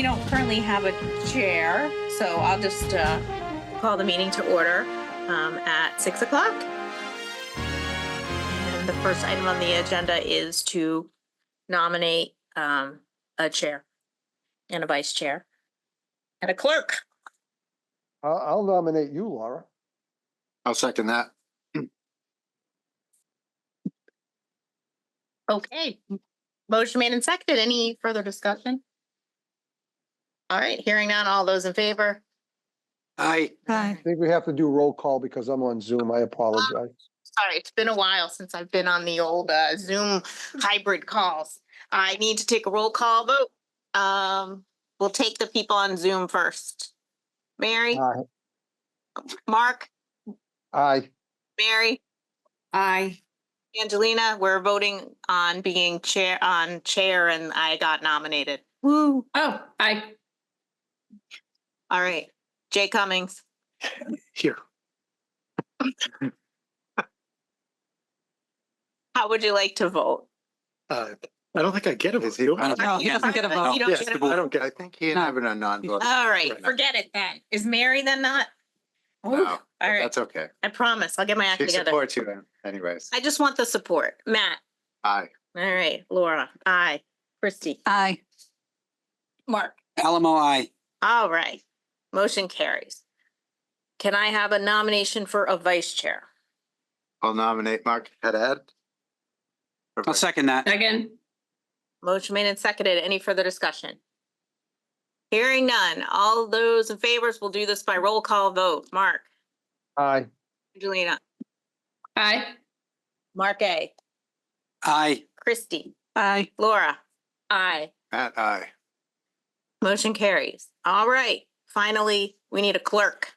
we don't currently have a chair, so I'll just call the meeting to order at 6 o'clock. And the first item on the agenda is to nominate a chair and a vice chair and a clerk. I'll nominate you, Laura. I'll second that. Okay. Motion made and seconded. Any further discussion? All right, hearing none. All those in favor? Aye. I think we have to do roll call because I'm on Zoom. I apologize. Sorry, it's been a while since I've been on the old Zoom hybrid calls. I need to take a roll call vote. We'll take the people on Zoom first. Mary, Aye. Mark, Aye. Mary, Aye. Angelina, we're voting on being chair and I got nominated. Woo. Oh, aye. All right. Jay Cummings. Here. How would you like to vote? I don't think I get a vote. do I? No, he doesn't get a vote. You don't Yes, get a vote? I don't get, I think he and No. having a non-vote. All right, Right now. forget it then. Is Mary then not? Ooh, No, all right, that's okay. I promise. I'll get my act She together. supports you then, anyways. I just want the support. Matt. Aye. All right, Laura. Aye. Christy. Aye. Mark. Alamo, aye. All right. Motion carries. Can I have a nomination for a vice chair? I'll nominate Mark Haddad. I'll second that. Second. Motion made and seconded. Any further discussion? Hearing none. All those in favor, we'll do this by roll call vote. Mark. Aye. Angelina. Aye. Mark A. Aye. Christy. Aye. Laura. Aye. Matt, aye. Motion carries. All right. Finally, we need a clerk.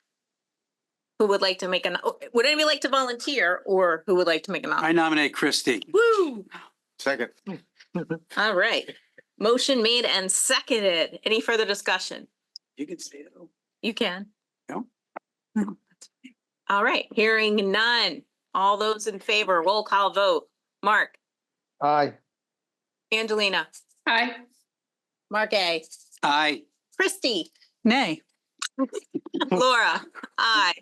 Who would like to make would anybody like to volunteer or who would like to make a I nomination? nominate Christie. Woo! Second. All right. Motion made and seconded. Any further discussion? You can say it. You can. No? No. All right. Hearing none. All those in favor, roll call vote. Mark. Aye. Angelina. Aye. Mark A. Aye. Christy. Nay. Laura. Aye.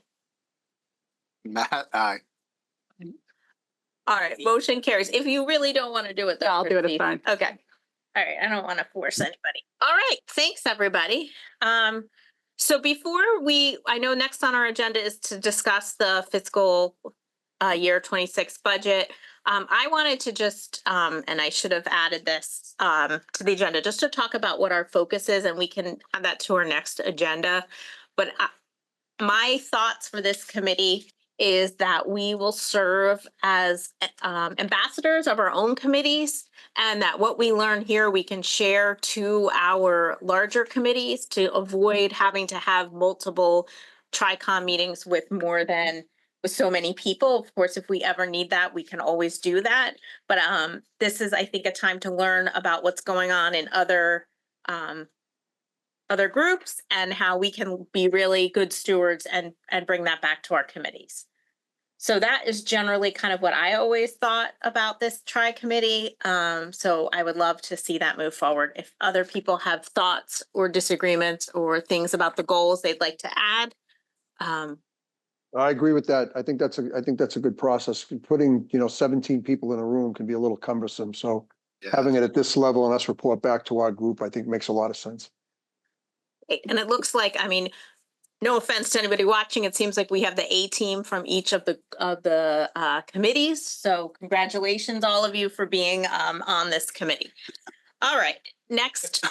Matt, aye. All right. Motion carries. If you really don't want to do it, though, I'll do it, it's Christy. fine. Okay. All right. I don't want to force anybody. All right. Thanks, everybody. So before I know next on our agenda is to discuss the fiscal year 26 budget. I wanted to just, and I should have added this to the agenda, just to talk about what our focus is, and we can add that to our next agenda. But my thoughts for this committee is that we will serve as ambassadors of our own committees, and that what we learn here we can share to our larger committees to avoid having to have multiple Tri-Comm meetings with so many people. Of course, if we ever need that, we can always do that. But this is, I think, a time to learn about what's going on in other groups and how we can be really good stewards and bring that back to our committees. So that is generally kind of what I always thought about this tri-committee. So I would love to see that move forward. If other people have thoughts or disagreements or things about the goals they'd like to add. I agree with that. I think that's a good process. Putting, 17 people in a room can be a little cumbersome. So Yeah. having it at this level and us report back to our group, I think makes a lot of sense. And it looks like, no offense to anybody watching, it seems like we have the A team from each of the committees. So congratulations, all of you, for being on this committee. All right, next.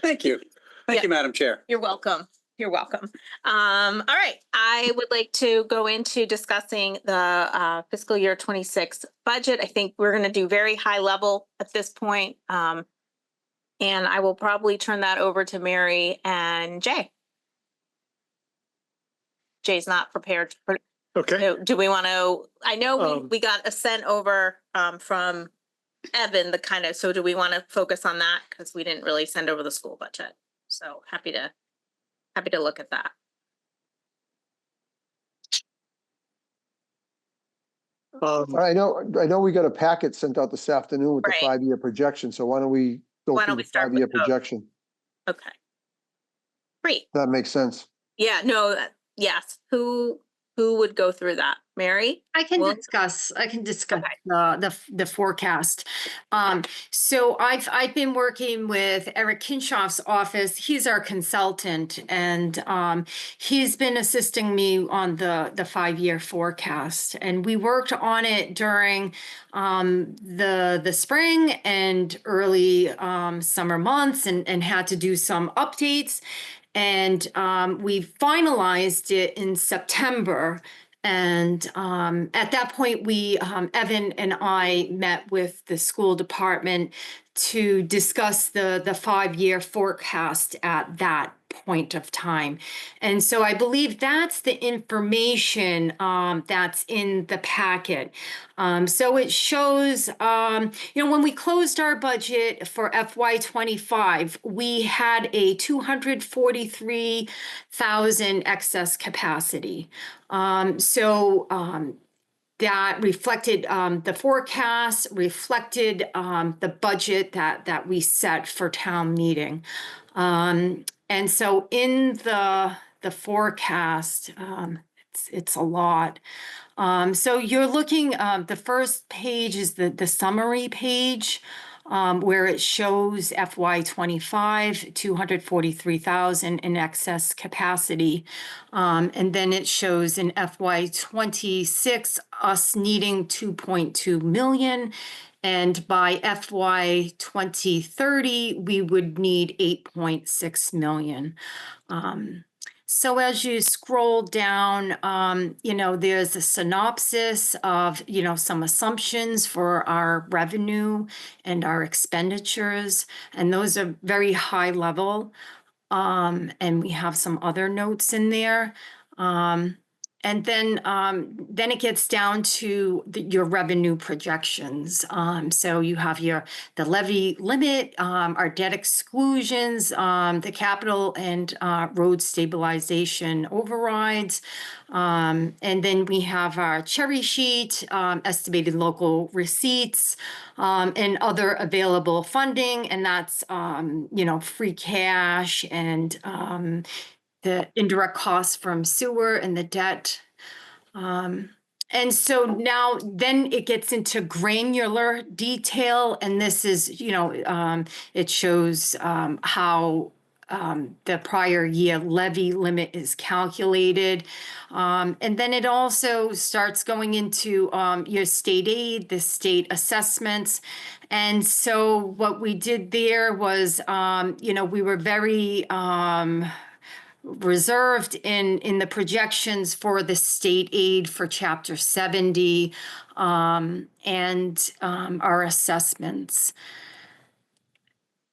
Thank you. Thank you, Madam Chair. You're welcome. You're welcome. All right, I would like to go into discussing the fiscal year 26 budget. I think we're going to do very high level at this point. And I will probably turn that over to Mary and Jay. Jay's not prepared. Okay. Do we want to, I know Um, we got a sent over from Evan, so do we want to focus on that? Because we didn't really send over the school budget. So happy to look at that. I know we got a packet sent out this afternoon with the Right. 5-year projection. So why don't we go Why through don't we the start with 5-year those? projection? Okay. Great. That makes sense. Yeah, no, yes. Who would go through that? Mary? I can Well- discuss Okay. the forecast. So I've been working with Eric Kinshoff's office. He's our consultant, and he's been assisting me on the 5-year forecast. And we worked on it during the spring and early summer months, and had to do some updates. And we finalized it in September. And at that point, we, Evan and I met with the school department to discuss the 5-year forecast at that point of time. And so I believe that's the information that's in the packet. So it shows, when we closed our budget for FY25, we had a 243,000 excess capacity. That reflected the forecast, reflected the budget that we set for town meeting. And so in the forecast, it's a lot. So you're looking, the first page is the summary page, where it shows FY25, 243,000 in excess capacity. And then it shows in FY26, us needing 2.2 million. And by FY 2030, we would need 8.6 million. So as you scroll down, there's a synopsis of, some assumptions for our revenue and our expenditures, and those are very high level. And we have some other notes in there. And then it gets down to your revenue projections. So you have the levy limit, our debt exclusions, the capital and road stabilization overrides. And then we have our cherry sheet, estimated local receipts, and other available funding. And that's, free cash and the indirect costs from sewer and the debt. And so now then it gets into granular detail, and this is, it shows how the prior year levy limit is calculated. And then it also starts going into your state aid, the state assessments. And so what we did there was, we were very reserved in the projections for the state aid for Chapter 70 and our assessments.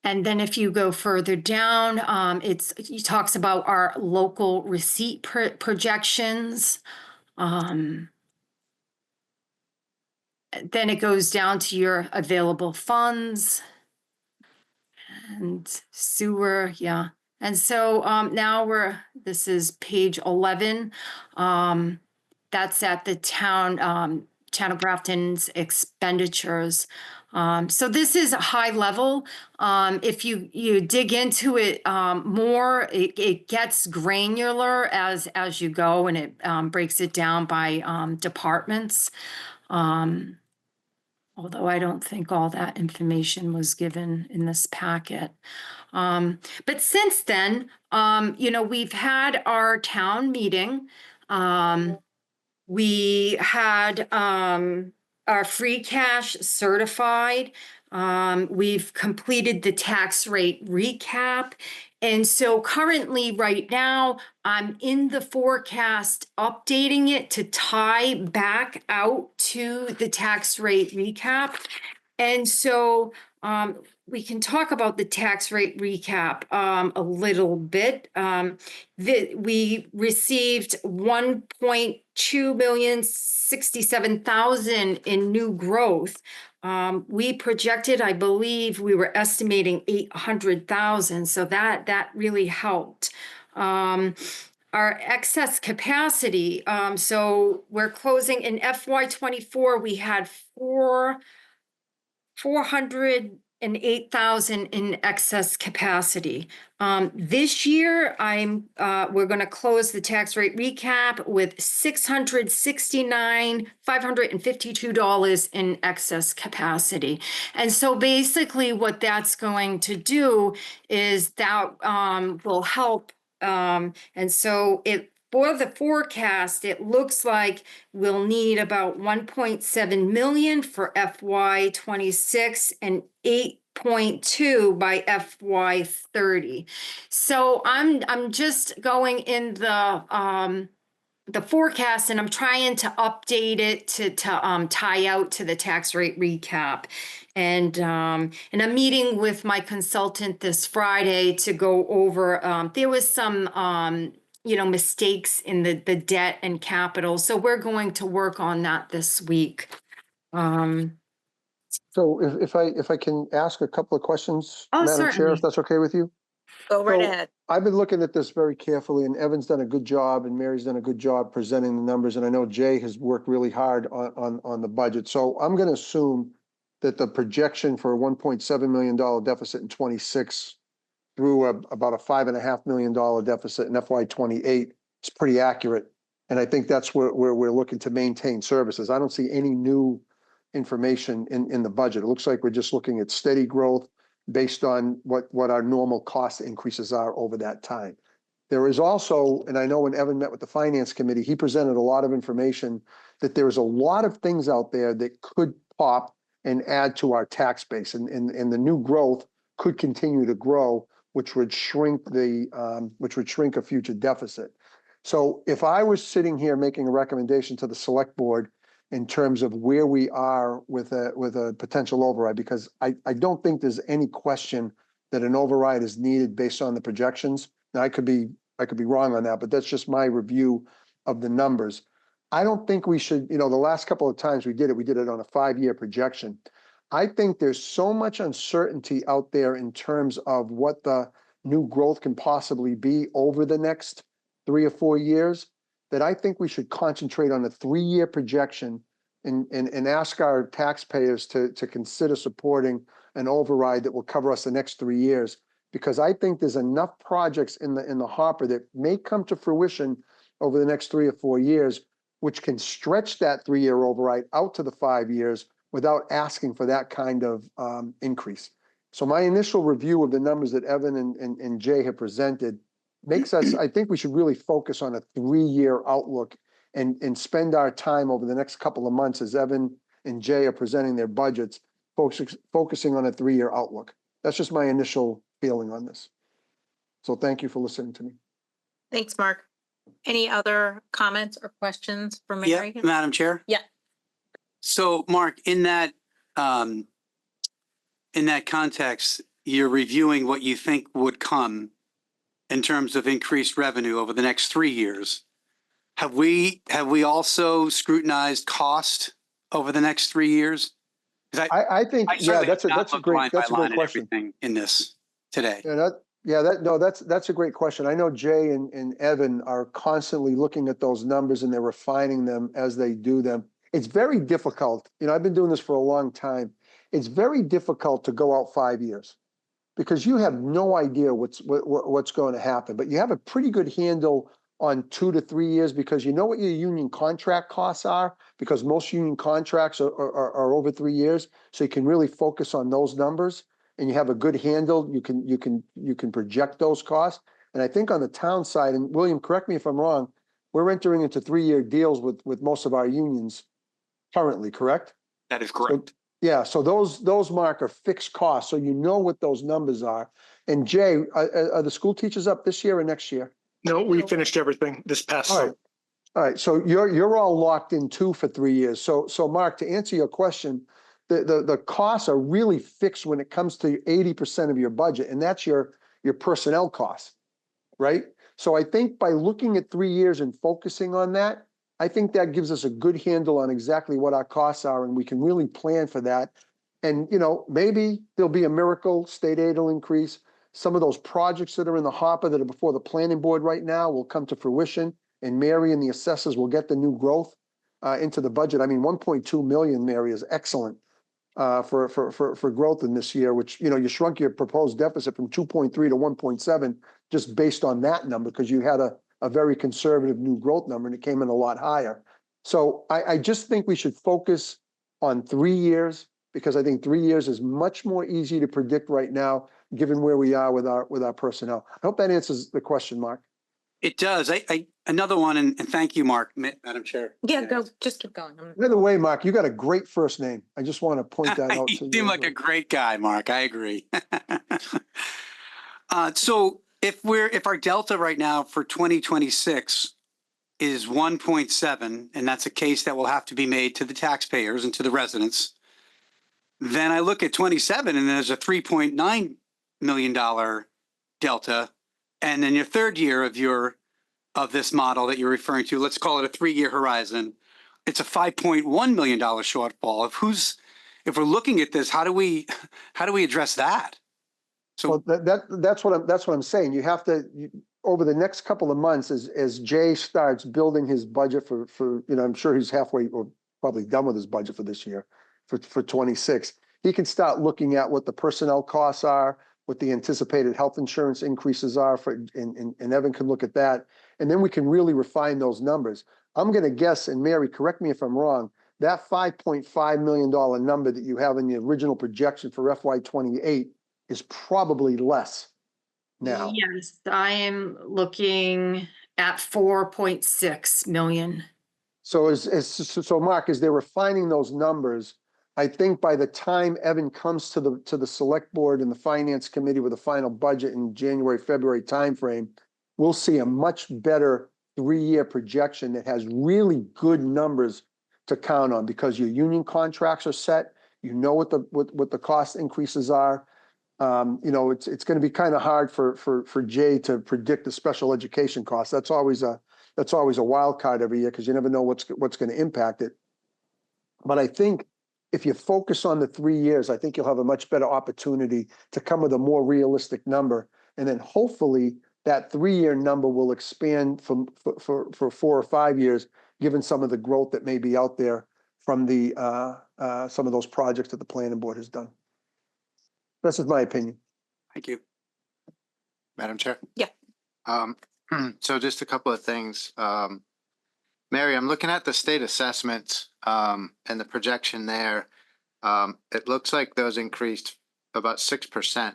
And then if you go further down, it talks about our local receipt projections. Then it goes down to your available funds and sewer, yeah. And so now this is page 11. That's at the town of Grafton's expenditures. So this is a high level. If you dig into it more, it gets granular as you go, and it breaks it down by departments. Although I don't think all that information was given in this packet. But since then, we've had our town meeting. We had our free cash certified. We've completed the tax rate recap. And so currently right now, I'm in the forecast, updating it to tie back out to the tax rate recap. And so we can talk about the tax rate recap a little bit. We received 1.267 million in new growth. We projected, I believe, we were estimating 800,000, so that really helped. Our excess capacity, so we're closing in FY24, we had 400 and 8,000 in excess capacity. This year, we're gonna close the tax rate recap with $669,552 in excess capacity. And so basically what that's going to do is that, will help. And so for the forecast, it looks like we'll need about 1.7 million for FY 26 and 8.2 by FY 30. So I'm just going in the forecast, and I'm trying to update it to tie out to the tax rate recap. And I'm meeting with my consultant this Friday to go over, there was some, mistakes in the debt and capital. So we're going to work on that this week. So if I can ask a couple of questions, Oh, Madam Chair, certainly. if that's okay with you? Go right So, ahead. I've been looking at this very carefully, and Evan's done a good job and Mary's done a good job presenting the numbers, and I know Jay has worked really hard on the budget. So I'm gonna assume that the projection for a $1.7 million deficit in 26 through about a $5.5 million deficit in FY 28 is pretty accurate. And I think that's where we're looking to maintain services. I don't see any new information in the budget. It looks like we're just looking at steady growth based on what our normal cost increases are over that time. There is also, and I know when Evan met with the Finance Committee, he presented a lot of information that there is a lot of things out there that could pop and add to our tax base, and the new growth could continue to grow, which would shrink a future deficit. So if I was sitting here making a recommendation to the select board in terms of where we are with a potential override, because I don't think there's any question that an override is needed based on the projections. Now, I could be wrong on that, but that's just my review of the numbers. I don't think we should, the last couple of times we did it on a 5-year projection. I think there's so much uncertainty out there in terms of what the new growth can possibly be over the next 3 or 4 years, that I think we should concentrate on a 3-year projection and ask our taxpayers to consider supporting an override that will cover us the next 3 years. Because I think there's enough projects in the hopper that may come to fruition over the next 3 or 4 years, which can stretch that 3-year override out to the 5 years without asking for that kind of increase. So my initial review of the numbers that Evan and Jay have presented makes us, I think we should really focus on a 3-year outlook and spend our time over the next couple of months as Evan and Jay are presenting their budgets, focusing on a 3-year outlook. That's just my initial feeling on this. So thank you for listening to me. Thanks, Mark. Any other comments or questions for Yeah, Mary? Madam Chair? Yeah. So, Mark, in that context, you're reviewing what you think would come in terms of increased revenue over the next 3 years. Have we also scrutinized cost over the next 3 years? I think, yeah, that's a great question. In this today. That's a great question. I know Jay and Evan are constantly looking at those numbers and they're refining them as they do them. It's very difficult. I've been doing this for a long time. It's very difficult to go out 5 years because you have no idea what's going to happen, but you have a pretty good handle on 2 to 3 years because you know what your union contract costs are, because most union contracts are over 3 years. So you can really focus on those numbers and you have a good handle. You can project those costs. And I think on the town side, and William, correct me if I'm wrong, we're entering into 3-year deals with most of our unions currently, correct? That is correct. So those, Mark, are fixed costs. So you know what those numbers are. And Jay, are the school teachers up this year or next year? No, we finished everything this past summer. All right. So you're all locked in too for 3 years. So Mark, to answer your question, the costs are really fixed when it comes to 80% of your budget, and that's your personnel costs, right? So I think by looking at 3 years and focusing on that, I think that gives us a good handle on exactly what our costs are, and we can really plan for that. And maybe there'll be a miracle, state aid will increase. Some of those projects that are in the hopper that are before the planning board right now will come to fruition, and Mary and the assessors will get the new growth into the budget. I mean, 1.2 million, Mary, is excellent. for growth in this year, which, you know, you shrunk your proposed deficit from 2.3 to 1.7 just based on that number, because you had a very conservative new growth number and it came in a lot higher. So I just think we should focus on 3 years, because I think 3 years is much more easy to predict right now, given where we are with our personnel. I hope that answers the question, Mark. It does. Another one, and thank you, Mark, Madam Chair. Yeah, go, just keep going. By the way, Mark, you got a great first name. I just want to point that out to You you. seem like a great guy, Mark. I agree. So if our delta right now for 2026 is 1.7, and that's a case that will have to be made to the taxpayers and to the residents, then I look at 27 and there's a $3.9 million delta. And then your third year of this model that you're referring to, let's call it a 3-year horizon, it's a $5.1 million shortfall. If we're looking at this, how do we address that? So Well, that's what I'm saying. You have to, over the next couple of months, as Jay starts building his budget for, you know, I'm sure he's halfway or probably done with his budget for this year, for 26. He can start looking at what the personnel costs are, what the anticipated health insurance increases are and Evan can look at that. And then we can really refine those numbers. I'm going to guess, and Mary, correct me if I'm wrong, that $5.5 million number that you have in the original projection for FY28 is probably less now. Yes, I am looking at 4.6 million. So so Mark, as they're refining those numbers, I think by the time Evan comes to the select board and the finance committee with a final budget in January, February timeframe, we'll see a much better 3-year projection that has really good numbers to count on, because your union contracts are set. You know what the cost increases are. You know, it's going to be kind of hard for Jay to predict the special education costs. That's always a wild card every year, because you never know what's going to impact it. But I think if you focus on the 3 years, I think you'll have a much better opportunity to come with a more realistic number. And then hopefully that 3-year number will expand for 4 or 5 years, given some of the growth that may be out there from some of those projects that the planning board has done. This is my opinion. thank you. Madam Chair? Yeah. So just a couple of things. Mary, I'm looking at the state assessments, and the projection there. It looks like those increased about 6%,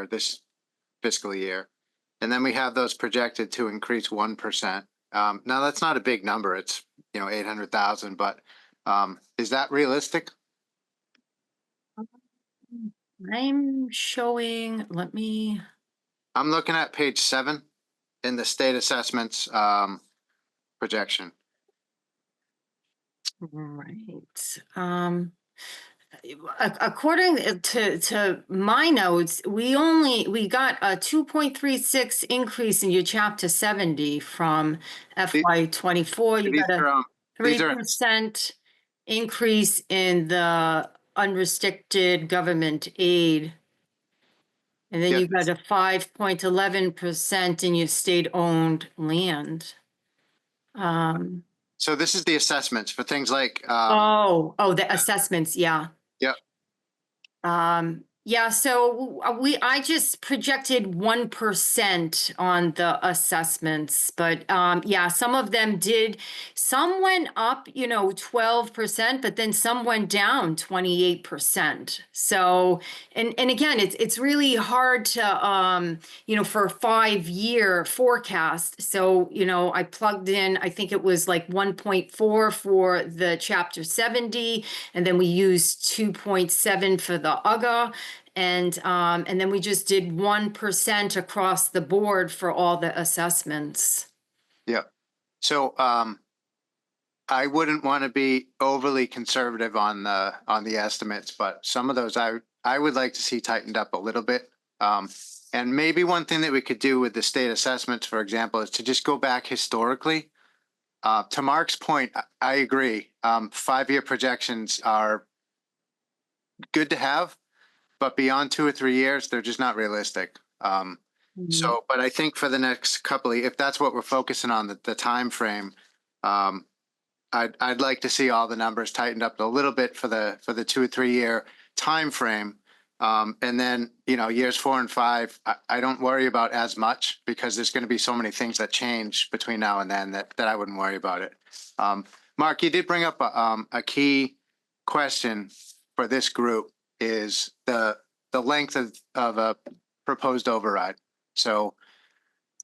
this fiscal year. And then we have those projected to increase 1%. Now that's not a big number. It's, you know, 800,000, but, is that realistic? I'm showing, I'm looking at page 7 in the state assessments, projection. right. According to my notes, we got a 2.36 increase in your chapter 70 from FY24. You These got a are, these are- 3% increase in the unrestricted government aid. And then Yeah. you got a 5.11% in your state-owned land. So this is the assessments for things like, The assessments, yeah. yeah. Yeah, so I just projected 1% on the assessments, but yeah, some of them some went up, 12%, but then some went down 28%. So, and again, it's really hard to, for a 5-year forecast. So, I plugged in, I think it was like 1.4 for the chapter 70, and then we used 2.7 for the UGA. And then we just did 1% across the board for all the assessments. Yeah. So, I wouldn't want to be overly conservative on the estimates, but some of those I would like to see tightened up a little bit. And maybe one thing that we could do with the state assessments, for example, is to just go back historically. To Mark's point, I agree. 5-year projections are good to have, but beyond 2 or 3 years, they're just not realistic. So, but I think for the next couple of, if that's what we're focusing on, the time frame, I'd like to see all the numbers tightened up a little bit for the 2 or 3 year time frame. And then, years 4 and 5, I don't worry about as much because there's going to be so many things that change between now and then that I wouldn't worry about it. Mark, you did bring up a key question for this group is the length of a proposed override. So,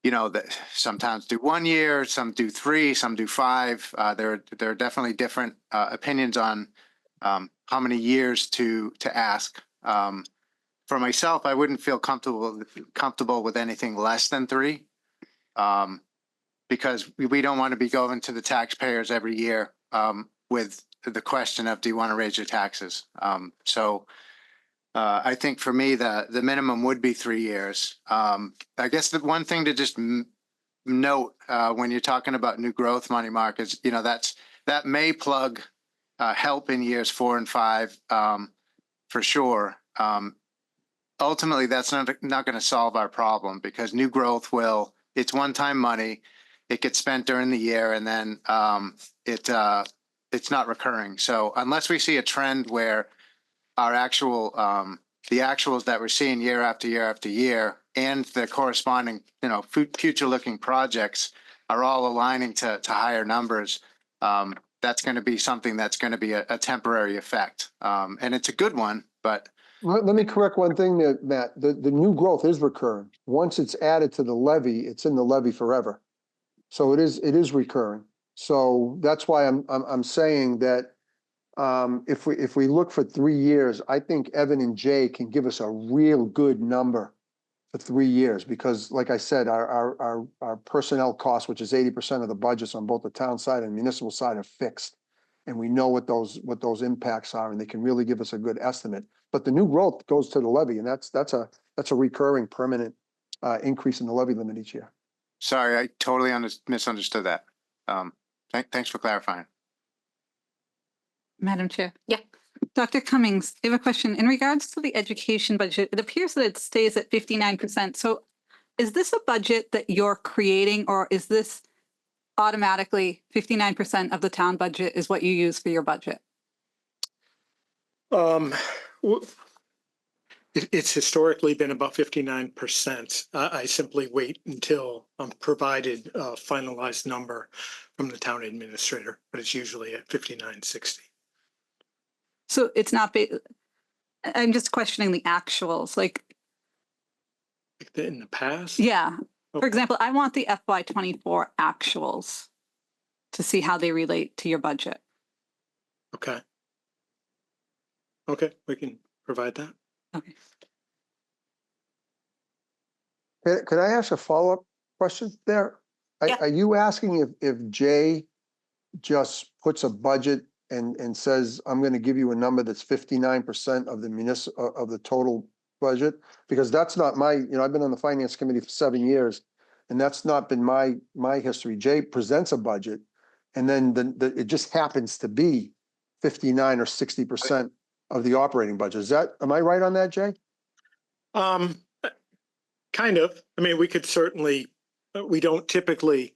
that sometimes do 1 year, some do 3, some do 5. There are definitely different opinions on how many years to ask. For myself, I wouldn't feel comfortable with anything less than 3, because we don't want to be going to the taxpayers every year with the question of, do you want to raise your taxes? So I think for me, the minimum would be 3 years. I guess the one thing to just note when you're talking about new growth money, Mark, is, that may plug help in years 4 and 5 for sure. Ultimately, that's not going to solve our problem because new growth it's one-time money. It gets spent during the year and then it's not recurring. So unless we see a trend where our the actuals that we're seeing year after year after year and the corresponding, future looking projects are all aligning to higher numbers, that's going to be something that's going to be a temporary effect. And it's a good one, but Let me correct one thing there, Matt. The new growth is recurring. Once it's added to the levy, it's in the levy forever. So it is recurring. So that's why I'm saying that if we look for 3 years, I think Evan and Jay can give us a real good number for 3 years because, like I said, our personnel costs, which is 80% of the budgets on both the town side and municipal side, are fixed, and we know what those impacts are, and they can really give us a good estimate. But the new growth goes to the levy, and that's a recurring, permanent increase in the levy limit each year. sorry, I totally misunderstood that. Thanks for clarifying. Madam Chair. Yeah. Dr. Cummings, I have a question. In regards to the education budget, it appears that it stays at 59%. So is this a budget that you're creating, or is this automatically 59% of the town budget is what you use for your budget? It's historically been about 59%. I simply wait until I'm provided a finalized number from the town administrator, but it's usually at 59.60. So it's not, I'm just questioning the actuals, like, In the past? yeah. For Okay. example, I want the FY24 actuals to see how they relate to your budget. Okay. Okay, we can provide that. Okay. Could I ask a follow-up question there? Yeah. Are you asking if Jay just puts a budget and says, I'm going to give you a number that's 59% of the total budget? Because that's not I've been on the finance committee for 7 years, and that's not been my history. Jay presents a budget, and then it just happens to be 59 or 60% of the operating budget. Am I right on that, Jay? Kind of. I mean, we could certainly, we don't typically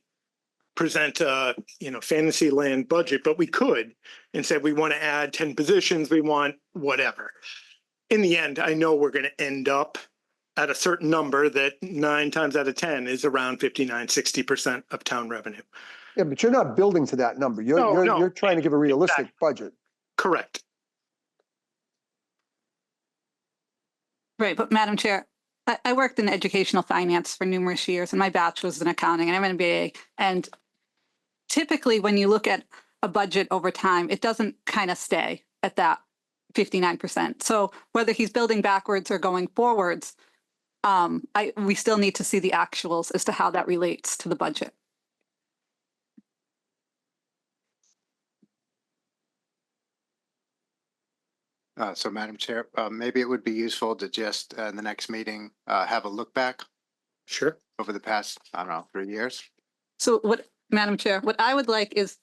present a, fantasy land budget, but we could and say we want to add 10 positions, we want whatever. In the end, I know we're going to end up at a certain number that 9 times out of 10 is around 59, 60% of town revenue. Yeah, but you're not building to that number. You're trying to give a realistic budget. Correct. Right, but Madam Chair, I worked in educational finance for numerous years, and my bachelor's was in accounting, and I have an MBA. And typically, when you look at a budget over time, it doesn't kind of stay at that 59%. So whether he's building backwards or going forwards, we still need to see the actuals as to how that relates to the budget. So Madam Chair, maybe it would be useful to just in the next meeting, have a look back Sure. over the past, 3 years. So Madam Chair, what I would like is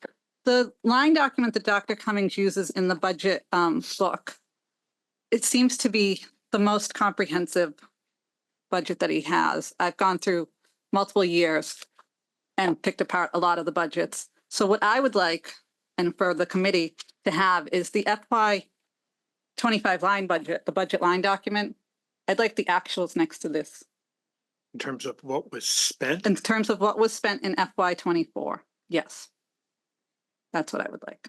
the line document that Dr. Cummings uses in the budget book. It seems to be the most comprehensive budget that he has. I've gone through multiple years and picked apart a lot of the budgets. So what I would like and for the committee to have is the FY25 line budget, the budget line document. I'd like the actuals next to this In terms of what was spent. in terms of what was spent in FY24. Yes. That's what I would like.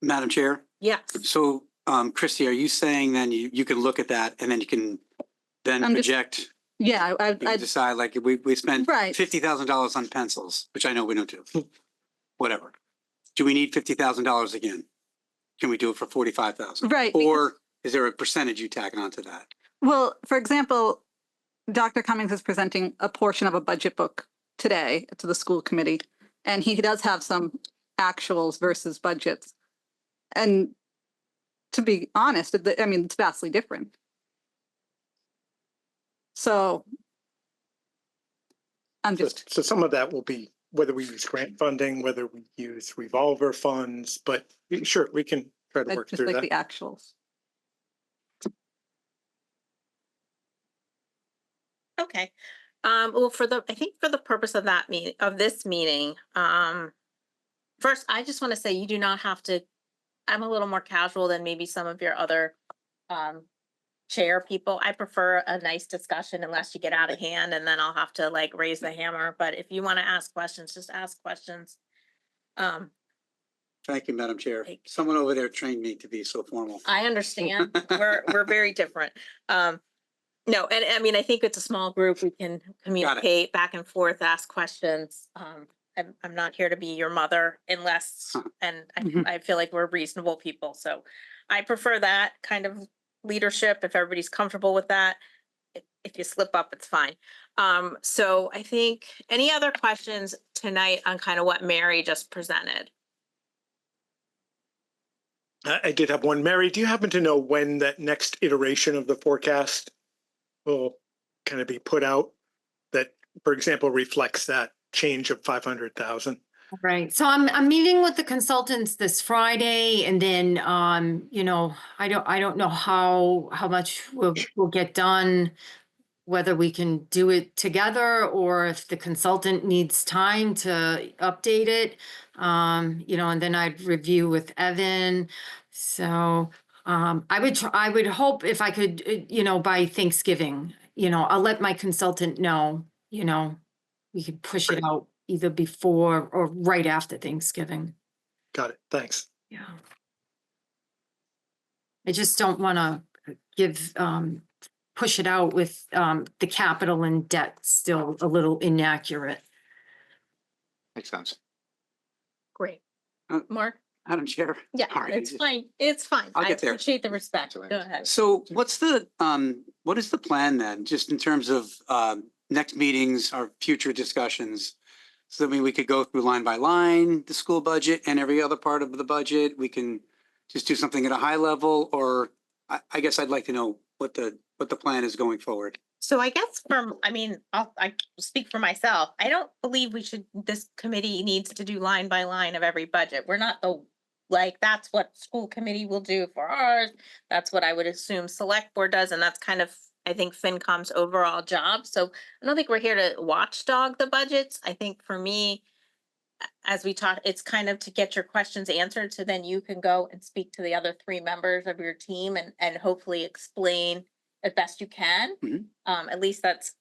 Madam Chair, Yes. so Christie, are you saying then you can look at that and then you can then I'm just- project, Yeah, you can I decide like we spent Right. $50,000 on pencils, which I know we don't do. Whatever. Do we need $50,000 again? Can we do it for 45,000? Right, Or is there a percentage you tack onto that? well, for example, Dr. Cummings is presenting a portion of a budget book today to the school committee, and he does have some actuals versus budgets. And to be honest, I mean, it's vastly different. So I'm just, So some of that will be whether we use grant funding, whether we use revolver funds, but sure, we can try to I'd work just through like that. the actuals. Okay. Well, I think for the purpose of that meeting, of this meeting, first, I just want to say you do not have to, I'm a little more casual than maybe some of your other, chair people. I prefer a nice discussion unless you get out of hand and then I'll have to like raise the hammer. But if you want to ask questions, just ask questions. Thank you, Madam Chair. Thank you. Someone over there trained me to be so formal. I understand. We're very different. No, and I mean, I think it's a small group. We can communicate back and forth, ask questions. I'm not here to be your mother unless, and Mhm. I feel like we're reasonable people. So I prefer that kind of leadership if everybody's comfortable with that. If you slip up, it's fine. So I think any other questions tonight on kind of what Mary just presented? I did have one. Mary, do you happen to know when that next iteration of the forecast will kind of be put out that, for example, reflects that change of 500,000? Right. So I'm meeting with the consultants this Friday, and then you know, I don't know how much we'll get done, whether we can do it together or if the consultant needs time to update it. You know, and then I'd review with Evan. So I would hope if I could, you know, by Thanksgiving, you know, I'll let my consultant know, you know, we could push it out either before or right after Thanksgiving. Got it. Thanks. Yeah. I just don't want to give, push it out with the capital and debt still a little inaccurate. Makes sense. Great. Uh, Mark? Madam Chair. Yeah, Sorry. it's fine. It's fine. I'll I get there. appreciate the respect. Go Absolutely. ahead. So what is the plan then, just in terms of next meetings, our future discussions? So that we could go through line by line, the school budget and every other part of the budget. We can just do something at a high level, or I guess I'd like to know what the plan is going forward. So I guess I speak for myself. I don't believe this committee needs to do line by line of every budget. We're not that's what school committee will do for ours. That's what I would assume select board does. And that's kind of, I think, FinCom's overall job. So I don't think we're here to watchdog the budgets. I think for me, as we talk, it's kind of to get your questions answered. So then you can go and speak to the other 3 members of your team and hopefully explain as best you can. Mhm. At least that's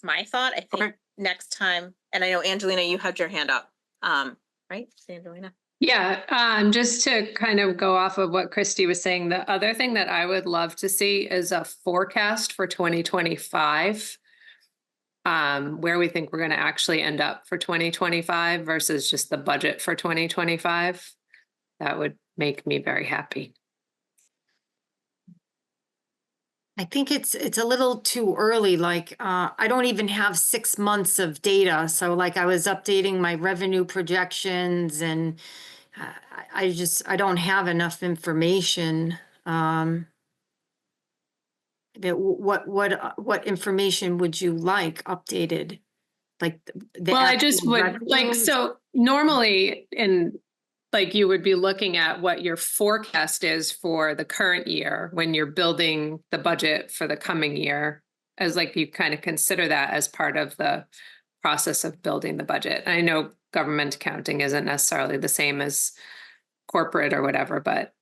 my thought. I think Okay. next time, and I know Angelina, you had your hand up, right? Angelina? Yeah, just to kind of go off of what Christy was saying, the other thing that I would love to see is a forecast for 2025, where we think we're going to actually end up for 2025 versus just the budget for 2025. That would make me very happy. I think it's a little too early. Like I don't even have 6 months of data. So like I was updating my revenue projections, and I don't have enough information. What information would you like updated? Like Well, I just actual would like, revenues? so normally like you would be looking at what your forecast is for the current year when you're building the budget for the coming year, as like you kind of consider that as part of the process of building the budget. I know government accounting isn't necessarily the same as corporate or whatever, but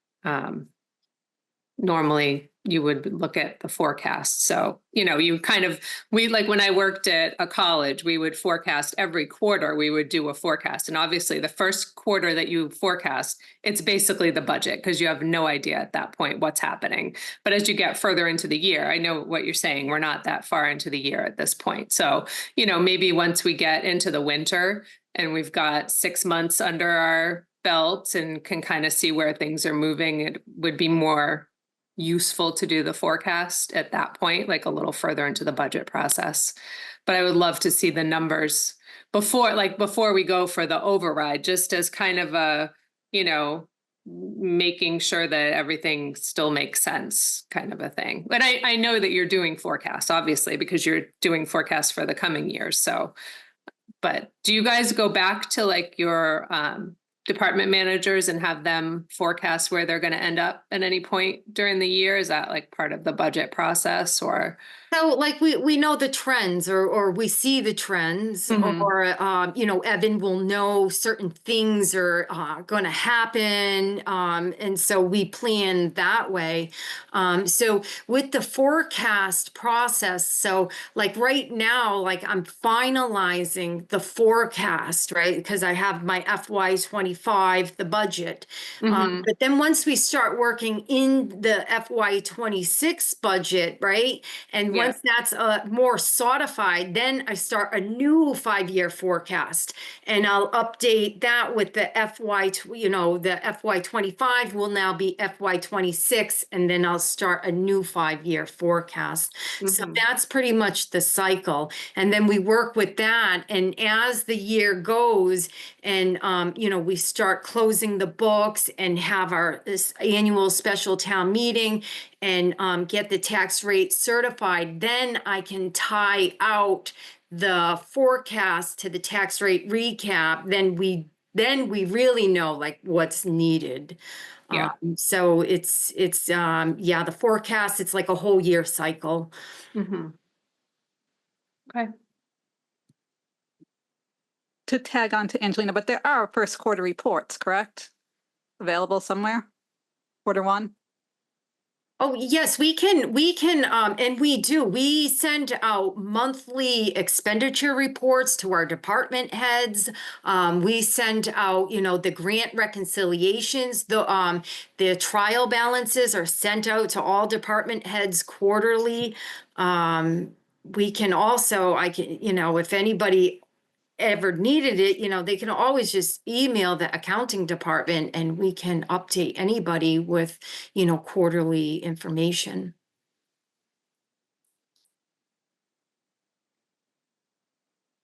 normally you would look at the forecast. So, you kind of, like when I worked at a college, we would forecast every quarter, we would do a forecast. And obviously the first quarter that you forecast, it's basically the budget because you have no idea at that point what's happening. But as you get further into the year, I know what you're saying, we're not that far into the year at this point. So, maybe once we get into the winter and we've got 6 months under our belt and can kind of see where things are moving, it would be more useful to do the forecast at that point, like a little further into the budget process. But I would love to see the numbers before we go for the override, just as kind of a, making sure that everything still makes sense kind of a thing. But I know that you're doing forecasts, obviously, because you're doing forecasts for the coming years. So, but do you guys go back to like your department managers and have them forecast where they're going to end up at any point during the year? Is that like part of the budget process or? So like we know the trends or we see the trends Mhm. or, Evan will know certain things are going to happen. And so we plan that way. So with the forecast process, so like right now, like I'm finalizing the forecast, right? Because I have my FY25, the budget. Mhm. But then once we start working in the FY26 budget, right? And Yeah. once that's more solidified, then I start a new 5-year forecast, and I'll update that with the the FY25 will now be FY26, and then I'll start a new 5-year forecast. So Mhm. that's pretty much the cycle, and then we work with that. And as the year goes, and we start closing the books and have our this annual special town meeting and get the tax rate certified, then I can tie out the forecast to the tax rate recap. Then we really know like what's needed. Yeah. So it's the forecast, it's like a whole year cycle. Mhm. Okay. To tag on to Angelina, but there are first quarter reports, correct? Available somewhere? Quarter one? Oh, yes, we can, and we do. We send out monthly expenditure reports to our department heads. We send out, the grant reconciliations, the trial balances are sent out to all department heads quarterly. We can also, if anybody ever needed it, they can always just email the accounting department and we can update anybody with, quarterly information.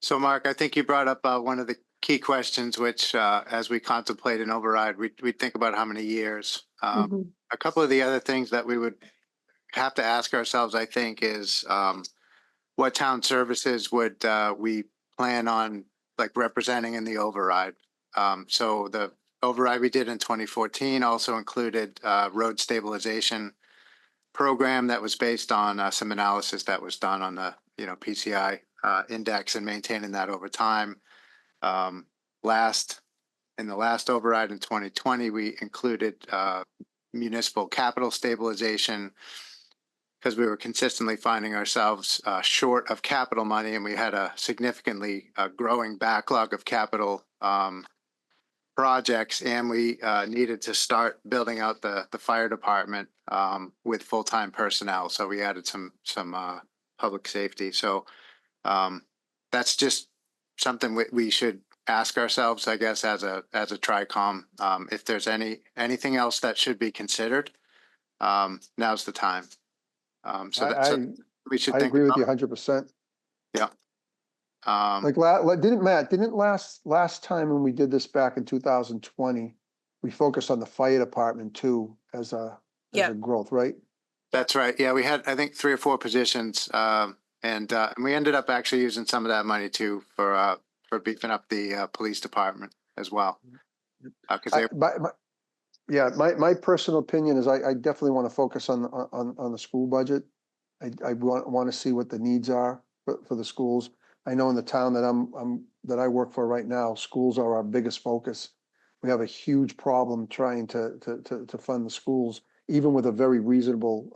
So Mark, I think you brought up one of the key questions, which as we contemplate an override, we think about how many years. Mhm. A couple of the other things that we would have to ask ourselves, I think, is what town services would we plan on like representing in the override? So the override we did in 2014 also included road stabilization program that was based on some analysis that was done on the PCI index and maintaining that over time. In the last override in 2020, we included municipal capital stabilization because we were consistently finding ourselves short of capital money, and we had a significantly growing backlog of capital projects, and we needed to start building out the fire department with full-time personnel. So we added some public safety. So that's just something we should ask ourselves, I guess, as a Tri-Comm, if there's anything else that should be considered. Now's the time. So we should I think agree with about. you 100%. Yeah. Like, didn't last time when we did this back in 2020, we focused on the fire department too as a growth, right? That's right. Yeah, we had, I think, 3 or 4 positions, and we ended up actually using some of that money too for beefing up the police department as well. Because my personal opinion is I definitely want to focus on the school budget. I want to see what the needs are for the schools. I know in the town that I work for right now, schools are our biggest focus. We have a huge problem trying to fund the schools, even with a very reasonable,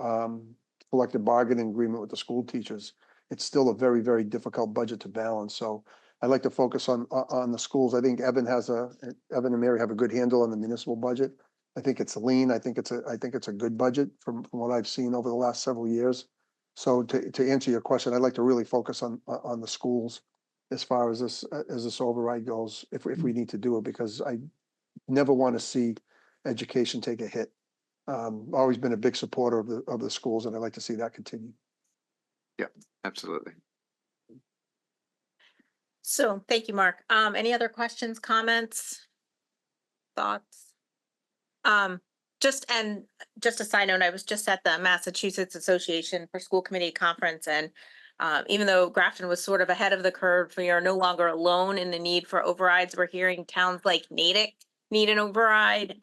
collective bargaining agreement with the school teachers. It's still a very, very difficult budget to balance. So I'd like to focus on the schools. I think Evan and Mary have a good handle on the municipal budget. I think it's lean. I think it's a good budget from what I've seen over the last several years. So to answer your question, I'd like to really focus on the schools as far as this override goes, if we need to do it, because I never want to see education take a hit. Always been a big supporter of the schools, and I'd like to see that continue. Absolutely. So thank you, Mark. Any other questions, comments, thoughts? Just a side note, I was just at the Massachusetts Association for School Committee Conference, and even though Grafton was sort of ahead of the curve, we are no longer alone in the need for overrides. We're hearing towns like Natick need an override.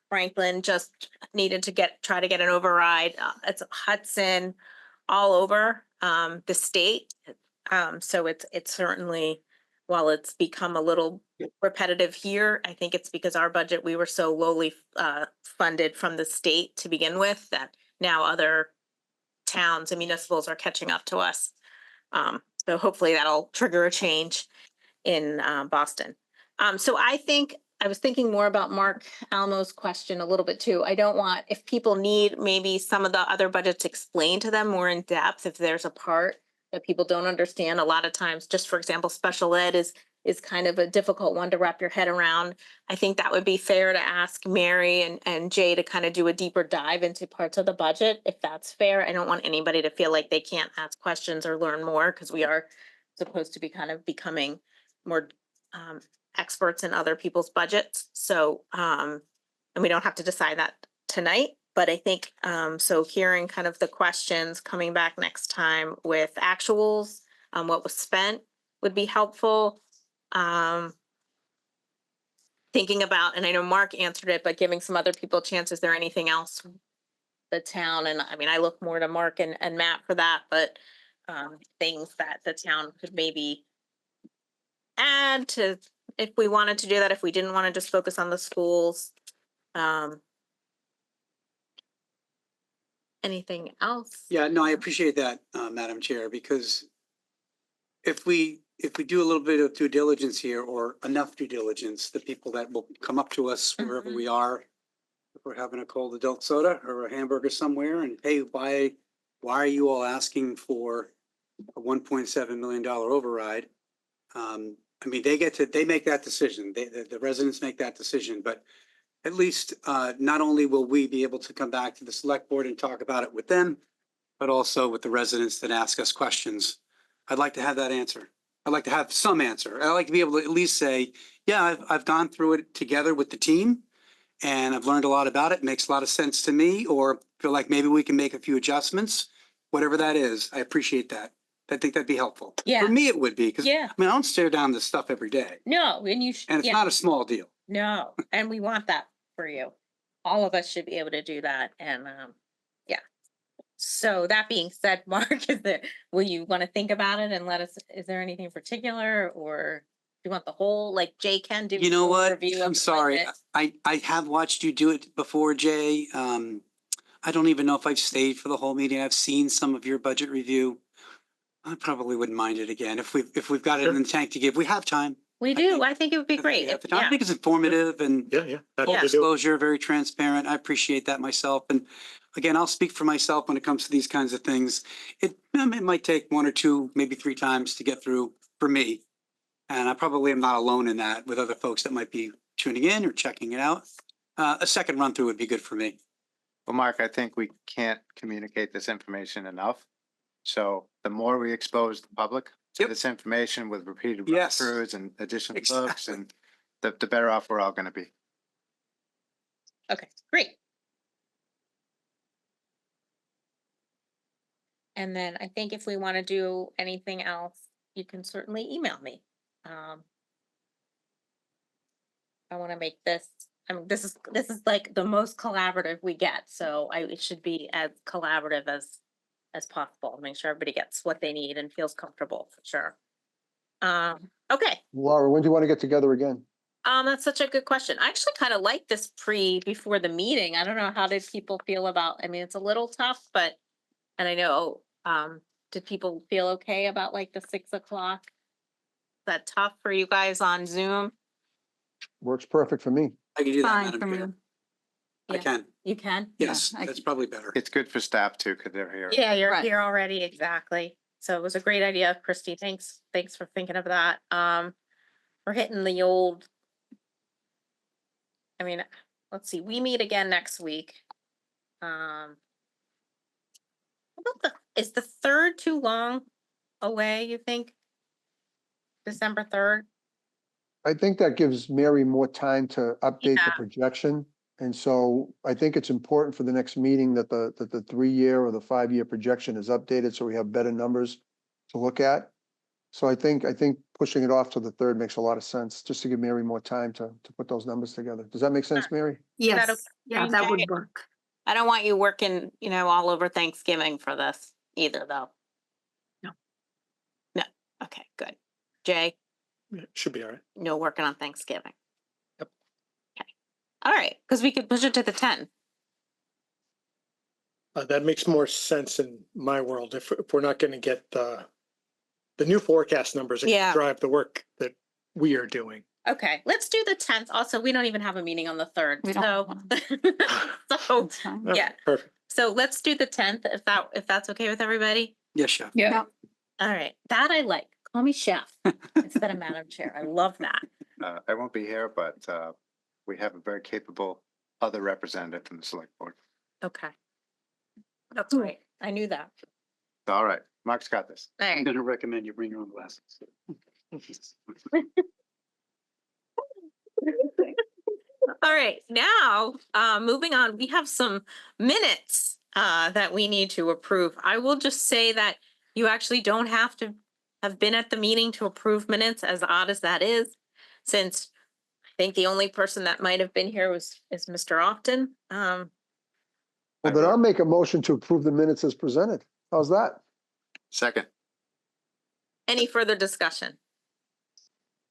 Franklin just needed to try to get an override. It's Hudson, all over the state. So it's certainly, while it's become a little repetitive here, I think it's because our budget, we were so lowly funded from the state to begin with, that now other towns and municipals are catching up to us. So hopefully that'll trigger a change in Boston. So I was thinking more about Mark Almo's question a little bit too. I don't want, if people need maybe some of the other budgets explained to them more in depth, if there's a part that people don't understand, a lot of times, just for example, special ed is kind of a difficult one to wrap your head around. I think that would be fair to ask Mary and Jay to kind of do a deeper dive into parts of the budget, if that's fair. I don't want anybody to feel like they can't ask questions or learn more, because we are supposed to be kind of becoming more experts in other people's budgets. So, and we don't have to decide that tonight, but I think, so hearing kind of the questions, coming back next time with actuals, what was spent would be helpful. Thinking about, and I know Mark answered it, but giving some other people a chance, is there anything else the town, and I mean, I look more to Mark and Matt for that, but things that the town could maybe add to, if we wanted to do that, if we didn't want to just focus on the schools. Anything else? Yeah, no, I appreciate that, Madam Chair, because if we do a little bit of due diligence here, or enough due diligence, the people that will come up to us wherever we are, if we're having a cold adult soda or a hamburger somewhere, and hey, why are you all asking for a $1.7 million override? I mean, they make that decision. The residents make that decision, but at least not only will we be able to come back to the select board and talk about it with them, but also with the residents that ask us questions. I'd like to have that answer. I'd like to have some answer. I'd like to be able to at least say, yeah, I've gone through it together with the team, and I've learned a lot about it. It makes a lot of sense to me, or feel like maybe we can make a few adjustments, whatever that is. I appreciate that. I think that'd be helpful. Yeah. For me, it would be, because Yeah. I mean, I don't stare down this stuff every day, No, and you should. and it's Yeah. not a small deal. No, and we want that for you. All of us should be able to do that, and yeah. So that being said, Mark, will you want to think about it and let us, is there anything in particular, or do you want the whole, like Jay can do? You know a what? review of I'm the sorry. budget? I have watched you do it before, Jay. I don't even know if I've stayed for the whole meeting. I've seen some of your budget review. I probably wouldn't mind it again if we've got it in the tank to give. We have time. We I do. think- I think it would be great. I think it's informative and Yeah. Happy full to do it. disclosure, very transparent. I appreciate that myself. And again, I'll speak for myself when it comes to these kinds of things. It might take one or two, maybe three times to get through for me. And I probably am not alone in that, with other folks that might be tuning in or checking it out. A second run through would be good for me. Well, Mark, I think we can't communicate this information enough. So the more we expose the public to Yep. this information with repeated Yes. run-throughs and additional Exactly. books, and the better off we're all gonna be. Okay, great. And then I think if we want to do anything else, you can certainly email me. I want to make this, I mean, this is like the most collaborative we get, so it should be as collaborative as possible. Make sure everybody gets what they need and feels comfortable, for sure. Okay. Laura, when do you want to get together again? That's such a good question. I actually kind of like this before the meeting. I don't know, how did people feel about, I mean, it's a little tough, but, and I know, did people feel okay about like the 6 o'clock? Is that tough for you guys on Zoom? Works perfect for me. I can do that, Fine Madam for me. Chair. I Yeah. can. You can? Yes, I that's can- probably better. It's good for staff too, because they're here. Yeah, you're Right. here already, exactly. So it was a great idea, Christy. Thanks for thinking of that. We're hitting the old. I mean, let's see, we meet again next week. How about is the 3rd too long away, you think? December 3rd? I think that gives Mary more time to update the Yeah. projection. And so I think it's important for the next meeting that the 3-year or the 5-year projection is updated, so we have better numbers to look at. So I think pushing it off to the 3rd makes a lot of sense, just to give Mary more time to put those numbers together. Does that make sense, Mary? Yes, okay? yeah, that would work. I don't want you working, all over Thanksgiving for this either, though. No. No, okay, good. Jay, Yeah, should be all right. no working on Thanksgiving. Yep. Okay, all right, because we could push it to the 10th. That makes more sense in my world if we're not going to get the new forecast numbers that Yeah. drive the work that we are doing. Okay, let's do the 10th. Also, we don't even have a meeting on the 3rd, We don't so. So, That's fine. Okay, yeah, Perfect. so let's do the 10th, if that's okay with everybody. Yes, Chef. Yeah. All right, that I like. Call me chef instead of Madam Chair. I love that. I won't be here, but we have a very capable other representative from the select board. Okay. That's right. I knew that. All right, Mark's got this. All I'm right. going to recommend you bring your own glasses. All right, now, moving on, we have some minutes that we need to approve. I will just say that you actually don't have to have been at the meeting to approve minutes, as odd as that is, since I think the only person that might have been here is Mr. Often. Well, then I'll make a motion to approve the minutes as presented. How's that? Second, Any further discussion?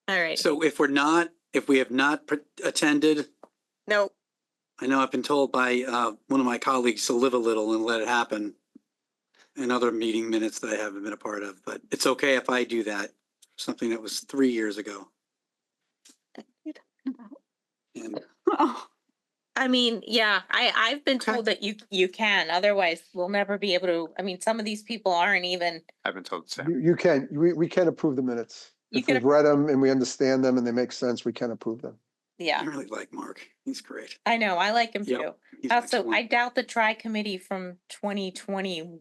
All right, So if we have not attended, no, I know I've been told by one of my colleagues to live a little and let it happen. And other meeting minutes that I haven't been a part of, but it's okay if I do that. Something that was 3 years ago. And Oh, I mean, yeah, I've been Okay. told that you can, otherwise we'll never be able to, I mean, some of these people aren't even. I've been told the same. You can, we can approve the minutes. You If can we've read them and we understand them and they make sense, we can approve them. I Yeah, really like Mark. He's great. I know, I like him Yep. too. He's Also, excellent. I doubt the tri-committee from 2021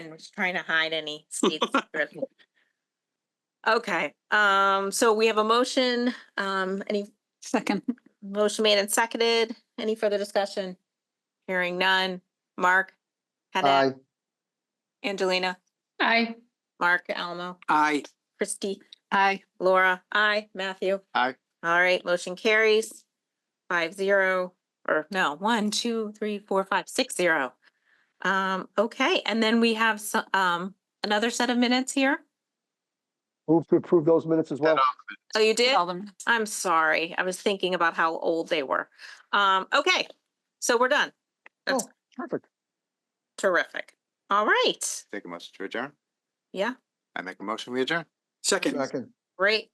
was trying to hide any state secrets. Okay, so we have a motion, any second. motion made and seconded, any further discussion? Hearing none. Mark? Heather, Aye, Angelina? Aye. Mark, Alamo? I, Christy? Aye. Laura? Aye. Matthew? Aye. All right, motion carries 5-0, or no, 1, 2, 3, 4, 5, 6-0. Okay, and then we have another set of minutes here. move to approve those minutes as well. Oh, you did? All them. I'm sorry. I was thinking about how old they were. Okay, so we're done. That's Oh, perfect. terrific. All right. Take a motion to adjourn. Yeah, I make a motion, we adjourn. second, Second, great.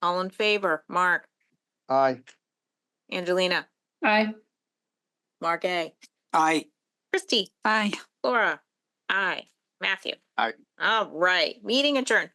All in favor, Mark, aye. Angelina, Aye. Mark A, I. Christy, Aye. Laura, aye, Matthew. Aye. All right, meeting adjourned.